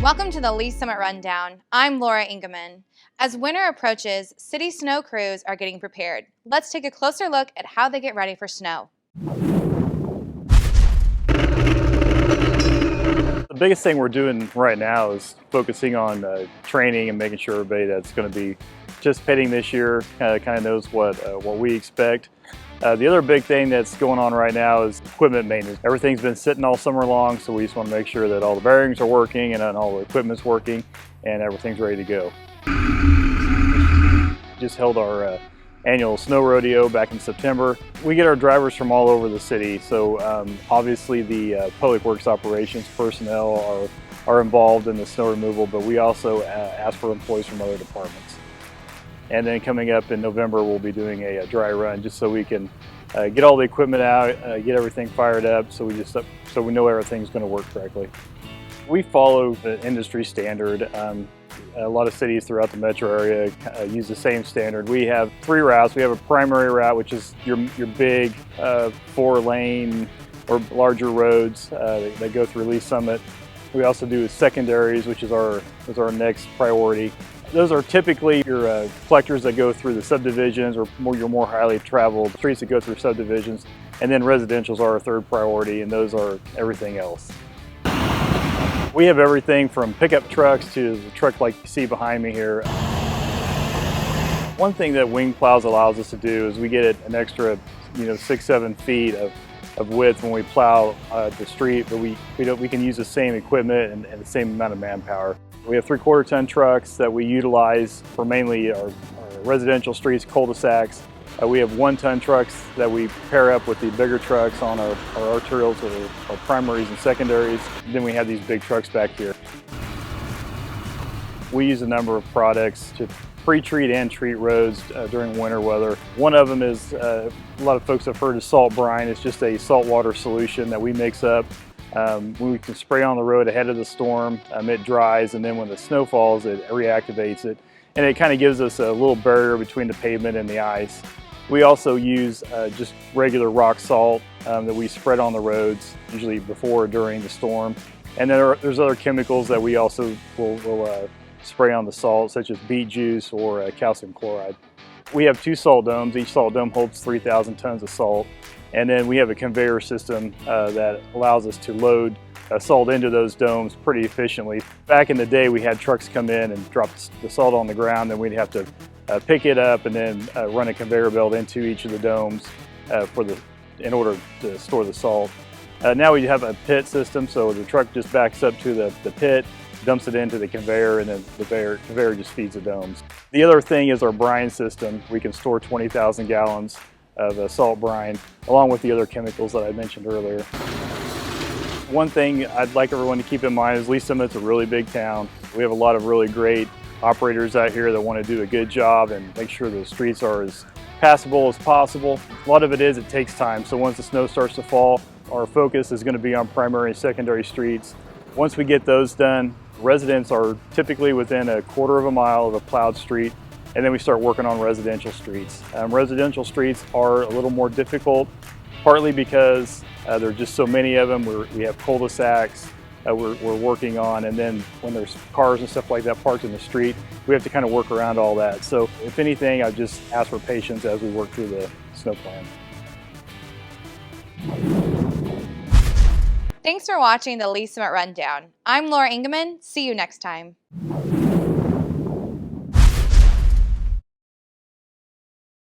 Welcome to the Lee Summit Rundown. I'm Laura Ingeman. As winter approaches, city snow crews are getting prepared. Let's take a closer look at how they get ready for snow. The biggest thing we're doing right now is focusing on training and making sure everybody that's going to be participating this year kind of knows what we expect. The other big thing that's going on right now is equipment maintenance. Everything's been sitting all summer long, so we just want to make sure that all the bearings are working and all the equipment's working and everything's ready to go. Just held our annual snow rodeo back in September. We get our drivers from all over the city, so obviously the public works operations personnel are involved in the snow removal, but we also ask for employees from other departments. And then coming up in November, we'll be doing a dry run just so we can get all the equipment out, get everything fired up, so we know everything's going to work correctly. We follow the industry standard. A lot of cities throughout the metro area use the same standard. We have 3 routes. We have a primary route, which is your big 4-lane or larger roads that go through Lee Summit. We also do secondaries, which is our next priority. Those are typically your collectors that go through the subdivisions or your more highly traveled streets that go through subdivisions. And then residentials are our 3rd priority, and those are everything else. We have everything from pickup trucks to the truck like you see behind me here. One thing that wing plows allows us to do is we get an extra 6-7 feet of width when we plow the street, but we can use the same equipment and the same amount of manpower. We have 3/4 ton trucks that we utilize for mainly our residential streets, cul-de-sacs. We have 1-ton trucks that we pair up with the bigger trucks on our arterials or our primaries and secondaries. Then we have these big trucks back here. We use a number of products to pre-treat and treat roads during winter weather. One of them is, a lot of folks have heard of salt brine. It's just a saltwater solution that we mix up. We can spray on the road ahead of the storm. It dries, and then when the snow falls, it reactivates it. And it kind of gives us a little barrier between the pavement and the ice. We also use just regular rock salt that we spread on the roads, usually before or during the storm. And then there's other chemicals that we also will spray on the salt, such as beet juice or calcium chloride. We have 2 salt domes. Each salt dome holds 3,000 tons of salt. And then we have a conveyor system that allows us to load salt into those domes pretty efficiently. Back in the day, we had trucks come in and drop the salt on the ground, and we'd have to pick it up and then run a conveyor belt into each of the domes in order to store the salt. Now we have a pit system, so the truck just backs up to the pit, dumps it into the conveyor, and then the conveyor just feeds the domes. The other thing is our brine system. We can store 20,000 gallons of salt brine, along with the other chemicals that I mentioned earlier. One thing I'd like everyone to keep in mind is Lee Summit's a really big town. We have a lot of really great operators out here that want to do a good job and make sure the streets are as passable as possible. A lot of it takes time, so once the snow starts to fall, our focus is going to be on primary and secondary streets. Once we get those done, residents are typically within a 1/4 mile of a plowed street, and then we start working on residential streets. Residential streets are a little more difficult, partly because there are just so many of them. We have cul-de-sacs we're working on, and then when there's cars and stuff like that parked in the street, we have to kind of work around all that. So if anything, I just ask for patience as we work through the snow plan. Thanks for watching the Lee Summit Rundown. I'm Laura Ingeman. See you next time.